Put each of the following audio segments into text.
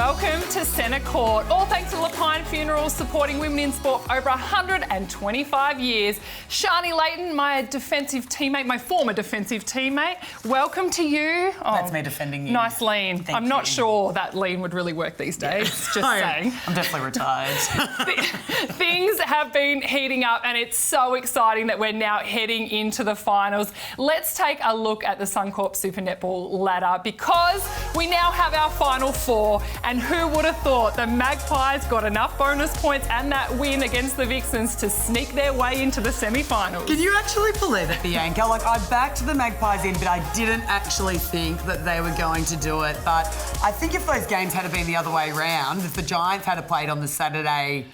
welcome to Centre Court. All thanks to Lapine Funerals, supporting women in sport for over 125 years. Sharni Layton, my defensive teammate, my former defensive teammate, welcome to you. That's me defending you. Nice lean. Thank I'm not you. sure that lean would really work these days, just saying. I'm definitely retired. Things have been heating up and it's so exciting that we're now heading into the finals. Let's take a look at the Suncorp Super Netball ladder because we now have our final four, and who would have thought the Magpies got enough bonus points and that win against the VIXENS to sneak their way into the semi-finals. Can you actually believe it, Bianca? Like, I backed the Magpies in, but I didn't actually think that they were going to do it. But I think if those games had been the other way round, if the Giants had played on the Saturday,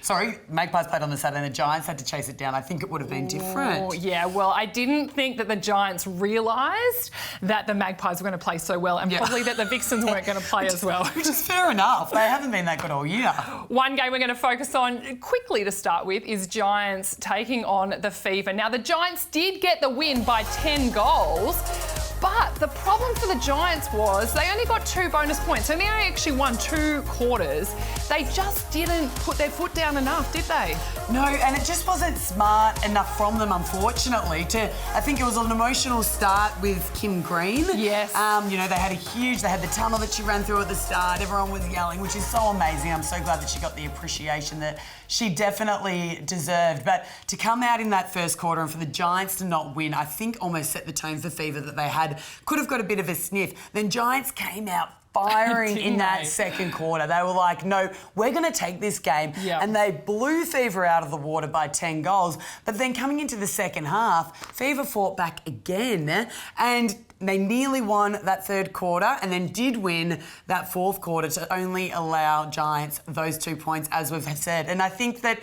Magpies played on the Saturday and the Giants had to chase it down, I think it would have been different. Oh, yeah, well, I didn't think that the Giants realised that the Magpies were going to play so well, and probably that the VIXENS weren't going to play as well. Which is fair enough. They haven't been that good all year. One game we're going to focus on quickly to start with is Giants taking on the Fever. Now, the Giants did get the win by 10 goals, but the problem for the Giants was they only got 2 bonus points, and they only actually won 2 quarters. They just didn't put their foot down enough, did they? No, and it just wasn't smart enough from them, unfortunately. I think it was an emotional start with Kim Green. Yes. You know, they had the tunnel that she ran through at the start. Everyone was yelling, which is so amazing. I'm so glad that she got the appreciation that she definitely deserved. But to come out in that first quarter and for the Giants to not win, I think almost set the tone for Fever that they could have got a bit of a sniff. Then Giants came out firing in that second quarter. They were like, no, we're going to take this game. Yep. And they blew Fever out of the water by 10 goals. But then coming into the second half, Fever fought back again and they nearly won that third quarter and then did win that fourth quarter to only allow Giants those 2 points, as we've said. And I think that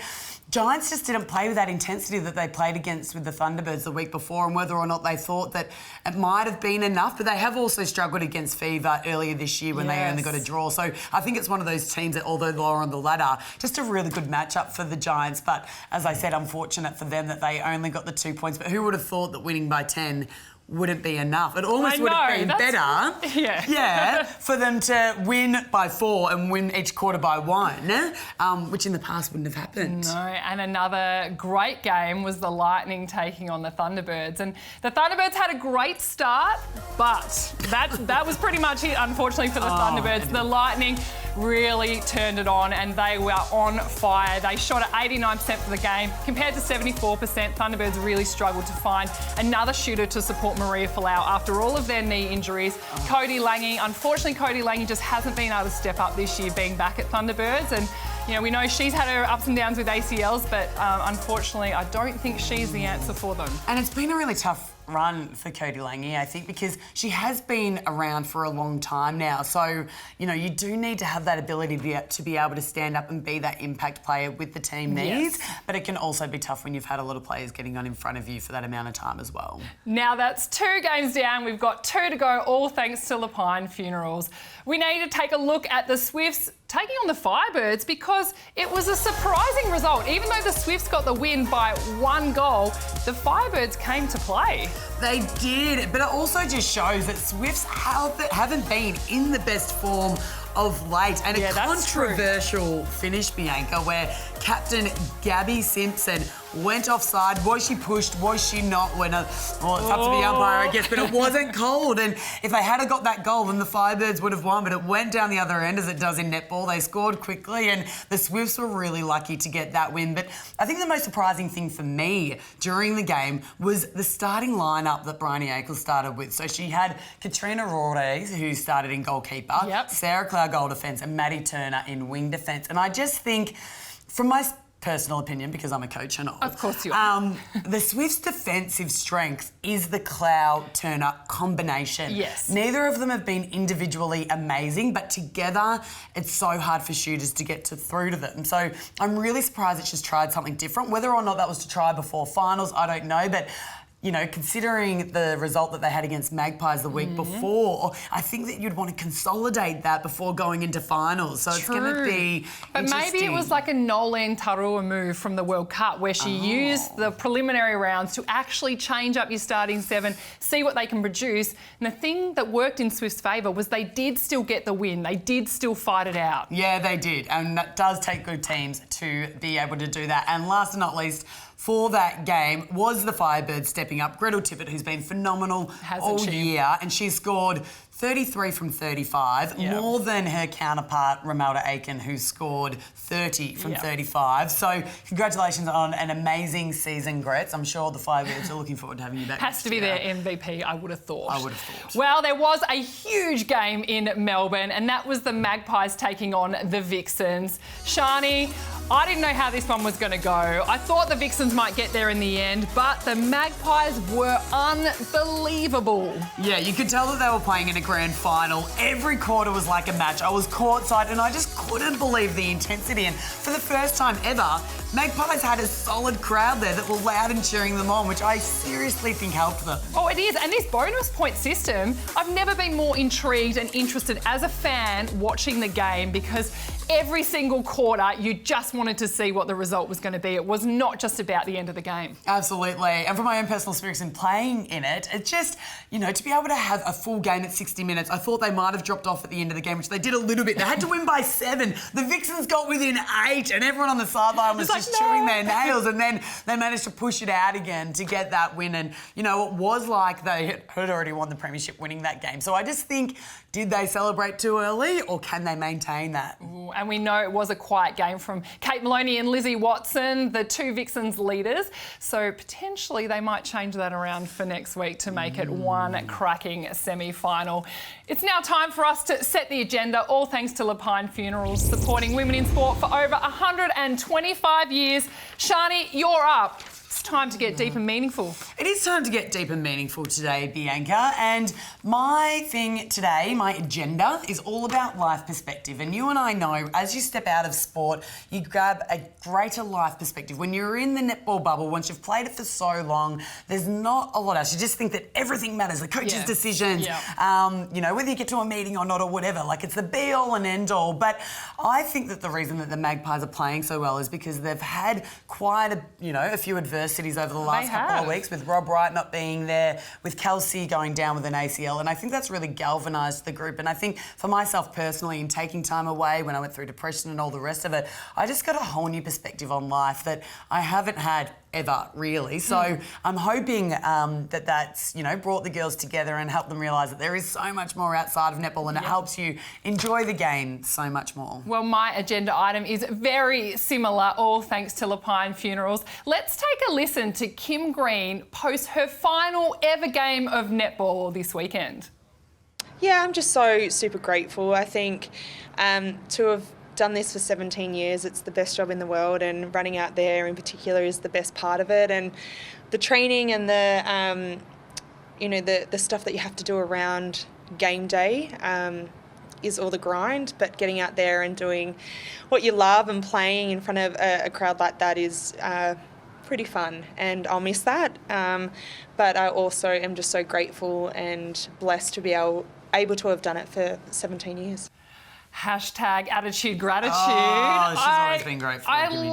Giants just didn't play with that intensity that they played against with the Thunderbirds the week before, and whether or not they thought that it might have been enough. But they have also struggled against Fever earlier this year when they only got a draw. So I think it's one of those teams that, although lower on the ladder, just a really good matchup for the Giants. But as I said, unfortunate for them that they only got the 2 points. But who would have thought that winning by 10 wouldn't be enough? It almost would have been better for them to win by 4 and win each quarter by 1, which in the past wouldn't have happened. No, and another great game was the Lightning taking on the Thunderbirds. And the Thunderbirds had a great start, but that was pretty much it, unfortunately, for the Thunderbirds. The Lightning really turned it on and they were on fire. They shot at 89% for the game compared to 74%. Thunderbirds really struggled to find another shooter to support Maria Folau after all of their knee injuries. Cody Lange, unfortunately, Cody Lange just hasn't been able to step up this year being back at Thunderbirds. And, you know, we know she's had her ups and downs with ACLs, but unfortunately, I don't think she's the answer for them. And it's been a really tough run for Cody Lange, I think, because she has been around for a long time now. So, you know, you do need to have that ability to be able to stand up and be that impact player with the team needs. Yes. But it can also be tough when you've had a lot of players getting on in front of you for that amount of time as well. Now that's 2 games down. We've got 2 to go, all thanks to Lapine Funerals. We need to take a look at the Swifts taking on the FIREBIRDS because it was a surprising result. Even though the Swifts got the win by 1 goal, the FIREBIRDS came to play. They did, but it also just shows that Swifts haven't been in the best form of late. And a controversial finish, Bianca, where captain Gabby Simpson went offside. Was she pushed? Was she not? It's up to the umpire, I guess, but it wasn't called. And if they had got that goal, then the FIREBIRDS would have won, but it went down the other end as it does in netball. They scored quickly and the Swifts were really lucky to get that win. But I think the most surprising thing for me during the game was the starting lineup that Bryony Akel started with. So she had Katrina Rores, who started in goalkeeper, Sarah Cloud goal defence, and Maddie Turner in wing defence. And I just think, from my personal opinion, because I'm a coach and all. Of course you are. The Swifts' defensive strength is the Cloud-Turner combination. Yes. Neither of them have been individually amazing, but together it's so hard for shooters to get through to them. So I'm really surprised that she's tried something different. Whether or not that was to try before finals, I don't know, but you know, considering the result that they had against Magpies the week before, I think that you'd want to consolidate that before going into finals. So it's going to be But maybe it was like a Nolan Tarua move from the World Cup where she used the preliminary rounds to actually change up your starting 7, see what they can produce. And the thing that worked in Swift's favour was they did still get the win. They did still fight it out. Yeah, they did. And that does take good teams to be able to do that. And last but not least, for that game was the Firebirds stepping up. Gretel Tippett, who's been phenomenal all year, and she scored 33 from 35, more than her counterpart, Romelda Aiken, who scored 30 from 35. So congratulations on an amazing season, Gretz. I'm sure the Firebirds are looking forward to having you back. Has to be their MVP, I would have thought. I would have thought. Well, there was a huge game in Melbourne, and that was the Magpies taking on the Vixens. Sharni, I didn't know how this one was going to go. I thought the Vixens might get there in the end, but the Magpies were unbelievable. Yeah, you could tell that they were playing in a grand final. Every quarter was like a match. I was courtside and I just couldn't believe the intensity. And for the first time ever, Magpies had a solid crowd there that were loud and cheering them on, which I seriously think helped them. Oh, it is. And this bonus point system, I've never been more intrigued and interested as a fan watching the game, because every single quarter you just wanted to see what the result was going to be. It was not just about the end of the game. Absolutely. And from my own personal experience in playing in it, it's just, you know, to be able to have a full game at 60 minutes, I thought they might have dropped off at the end of the game, which they did a little bit. They had to win by 7. The Vixens got within 8 and everyone on the sideline was just chewing their nails, and then they managed to push it out again to get that win. And, you know, it was like they had already won the premiership winning that game. So I just think, did they celebrate too early or can they maintain that? Ooh, and we know it was a quiet game from Kate Maloney and Lizzie Watson, the 2 Vixens leaders. So potentially they might change that around for next week to make it one cracking semi-final. It's now time for us to set the agenda, all thanks to Lapine Funerals, supporting women in sport for over 125 years. Sharni, you're up. It's time to get deep and meaningful. It is time to get deep and meaningful today, Bianca. And my thing today, my agenda, is all about life perspective. And you and I know, as you step out of sport, you grab a greater life perspective. When you're in the netball bubble, once you've played it for so long, there's not a lot else. You just think that everything matters, the coach's decisions, you know, whether you get to a meeting or not or whatever. Like, it's the be-all and end-all. But I think that the reason that the Magpies are playing so well is because they've had quite a few adversities over the last couple of weeks, with Rob Wright not being there, with Kelsey going down with an ACL, and I think that's really galvanised the group. And I think for myself personally, in taking time away when I went through depression and all the rest of it, I just got a whole new perspective on life that I haven't had ever, really. So I'm hoping that that's, you know, brought the girls together and helped them realise that there is so much more outside of netball, and it helps you enjoy the game so much more. Well, my agenda item is very similar, all thanks to Lapine Funerals. Let's take a listen to Kim Green post her final ever game of netball this weekend. Yeah, I'm just so super grateful. I think to have done this for 17 years, it's the best job in the world, and running out there in particular is the best part of it. And the training and the the stuff that you have to do around game day is all the grind, but getting out there and doing what you love and playing in front of a crowd like that is pretty fun, and I'll miss that. But I also am just so grateful and blessed to be able to have done it for 17 years. Hashtag attitude gratitude. Oh, she's always been grateful. I don't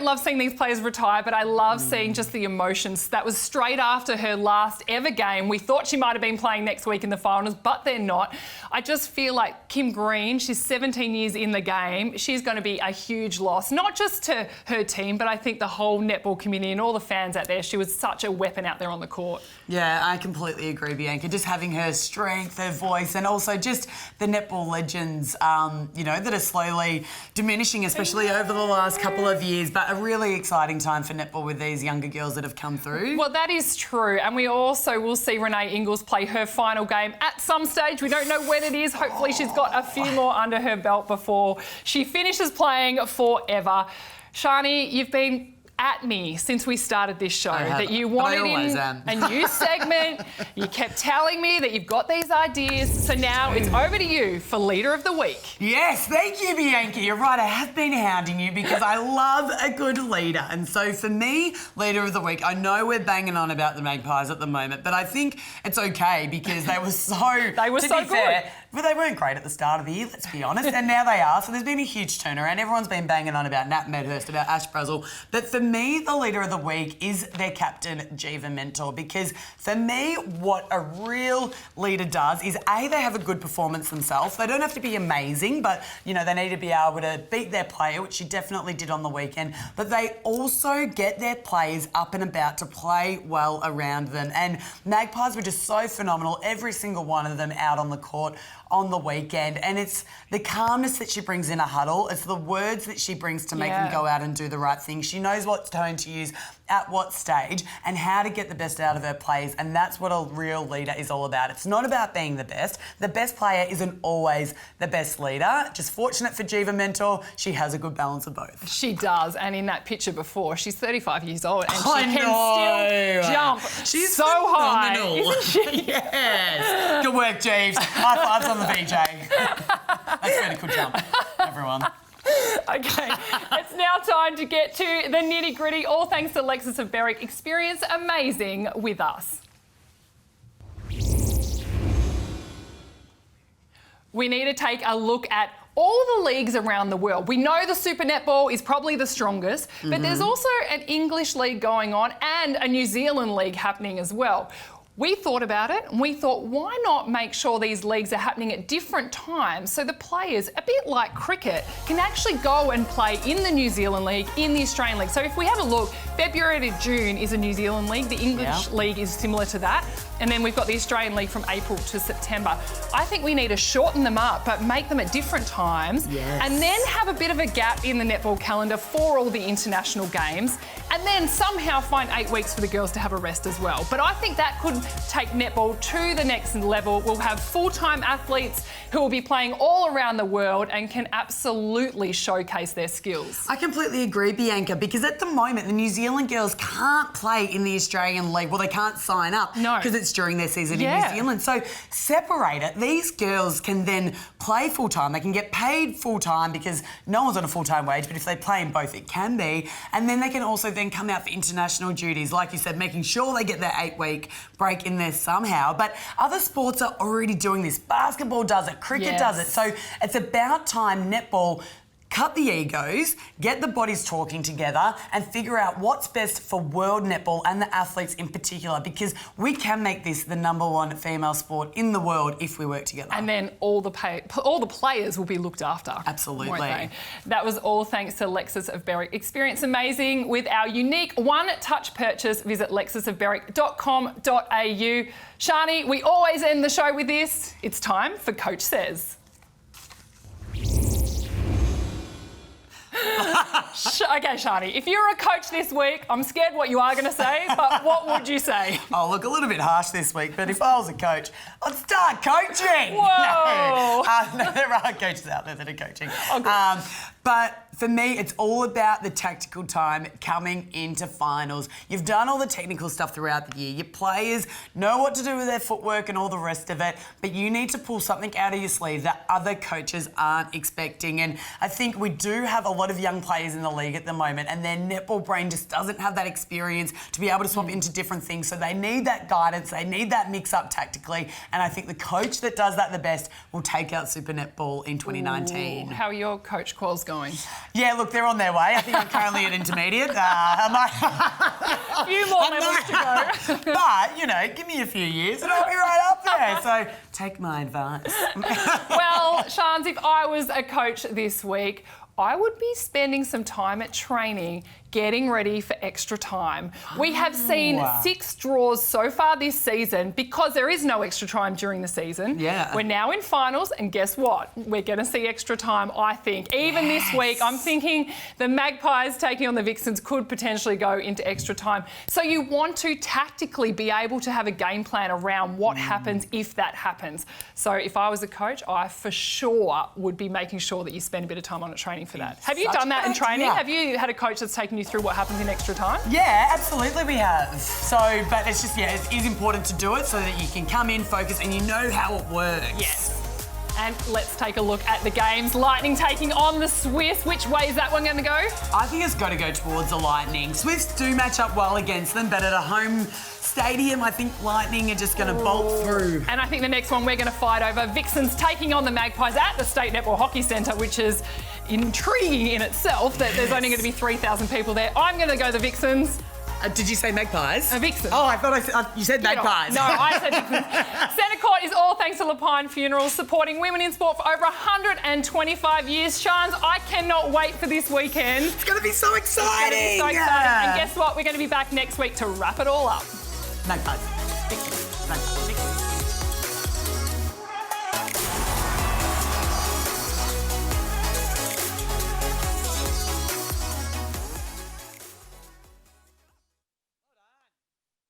love seeing these players retire, but I love seeing just the emotions. That was straight after her last ever game. We thought she might have been playing next week in the finals, but they're not. I just feel like Kim Green, she's 17 years in the game. She's going to be a huge loss, not just to her team, but I think the whole netball community and all the fans out there. She was such a weapon out there on the court. Yeah, I completely agree, Bianca. Just having her strength, her voice, and also just the netball legends, that are slowly diminishing, especially over the last couple of years. But a really exciting time for netball with these younger girls that have come through. Well, that is true. And we also will see Renee Ingles play her final game at some stage. We don't know when it is. Hopefully she's got a few more under her belt before she finishes playing forever. Sharni, you've been at me since we started this show have, that you but I wanted always in am. a new segment. You kept telling me that you've got these ideas. So now it's over to you for Leader of the Week. Yes, thank you, Bianca. You're right. I have been hounding you because I love a good leader. And so for me, Leader of the Week, I know we're banging on about the Magpies at the moment, but I think it's okay because they were so... They were so good. Fair, but they weren't great at the start of the year, let's be honest, and now they are. So there's been a huge turnaround. Everyone's been banging on about Nat Medhurst, about Ash Brazel. But for me, the Leader of the Week is their captain, Geva Mentor, because for me, what a real leader does is, A, they have a good performance themselves. They don't have to be amazing, but, you know, they need to be able to beat their player, which she definitely did on the weekend. But they also get their players up and about to play well around them. And Magpies were just so phenomenal, every single one of them out on the court on the weekend. And it's the calmness that she brings in a huddle. It's the words that she brings to make them go out and do the right thing. She knows what tone to use at what stage and how to get the best out of her players. And that's what a real leader is all about. It's not about being the best. The best player isn't always the best leader. Just fortunate for Geva Mentor, she has a good balance of both. She does. And in that picture before, she's 35 years old and she I can still jump She's so phenomenal. high. Isn't she? Yes. Good work, Jeeves. High fives on the VJ. That's medical jump, everyone. Okay, it's now time to get to the nitty gritty. All thanks to Lexus of Berwick. Experience amazing with us. We need to take a look at all the leagues around the world. We know the Super Netball is probably the strongest, but there's also an English league going on and a New Zealand league happening as well. We thought about it and we thought, why not make sure these leagues are happening at different times so the players, a bit like cricket, can actually go and play in the New Zealand League, in the Australian League. So if we have a look, February to June is a New Zealand League. The English League is similar to that. And then we've got the Australian League from April to September. I think we need to shorten them up, but make them at different times. Yes. And then have a bit of a gap in the netball calendar for all the international games. And then somehow find 8 weeks for the girls to have a rest as well. But I think that could take netball to the next level. We'll have full-time athletes who will be playing all around the world and can absolutely showcase their skills. I completely agree, Bianca, because at the moment, the New Zealand girls can't play in the Australian League. Well, they can't sign up because it's during their season in New Zealand. So separate it. These girls can then play full-time. They can get paid full-time because no one's on a full-time wage, but if they play in both, it can be. And then they can also then come out for international duties, like you said, making sure they get their 8-week break in there somehow. But other sports are already doing this. Basketball does it, cricket does it. So it's about time netball cut the egos, get the bodies talking together and figure out what's best for world netball and the athletes in particular, because we can make this the #1 female sport in the world if we work together. And then all the players will be looked after. Absolutely. Won't they? That was all thanks to Lexus of Berwick. Experience amazing with our unique one-touch purchase. Visit lexusofberwick.com.au. Sharni, we always end the show with this. It's time for Coach Says. Okay, Sharni, if you're a coach this week, I'm scared what you are going to say, but what would you say? Oh, look, a little bit harsh this week, but if I was a coach, I'd start coaching. Whoa! No, there are coaches out there that are coaching. Oh, good. But for me, it's all about the tactical time coming into finals. You've done all the technical stuff throughout the year. Your players know what to do with their footwork and all the rest of it, but you need to pull something out of your sleeve that other coaches aren't expecting. And I think we do have a lot of young players in the league at the moment, and their netball brain just doesn't have that experience to be able to swap into different things. So they need that guidance, they need that mix-up tactically, and I think the coach that does that the best will take out Super Netball in 2019. Ooh, how are your coach quals going? Yeah, look, they're on their way. I think I'm currently at intermediate. A few more levels to go. But, you know, give me a few years and I'll be right up there. So take my advice. Well, Shans, if I was a coach this week, I would be spending some time at training getting ready for extra time. We have seen 6 draws so far this season because there is no extra time during the season. Yeah. We're now in finals and guess what? We're going to see extra time, I think. Even this week, I'm thinking the Magpies taking on the VIXENS could potentially go into extra time. So you want to tactically be able to have a game plan around what happens if that happens. So if I was a coach, I for sure would be making sure that you spend a bit of time on it training for that. Have you done that in training? Have you had a coach that's taken you through what happens in extra time? Yeah, absolutely we have. So, but it's just, it is important to do it so that you can come in, focus, and you know how it works. Yes. And let's take a look at the games. Lightning taking on the Swifts. Which way is that one going to go? I think it's got to go towards the Lightning. Swifts do match up well against them, but at a home stadium, I think Lightning are just going to bolt through. And I think the next one we're going to fight over, VIXENS taking on the Magpies at the State Netball Hockey Centre, which is intriguing in itself that there's only going to be 3,000 people there. I'm going to go the VIXENS. Did you say Magpies? VIXENS. Oh, I thought you said Magpies. No, I said VIXENS. Centre Court is all thanks to Lapine Funerals, supporting women in sport for over 125 years. Shans, I cannot wait for this weekend. It's going to be so exciting. It's going to be so exciting. And guess what? We're going to be back next week to wrap it all up. Magpies.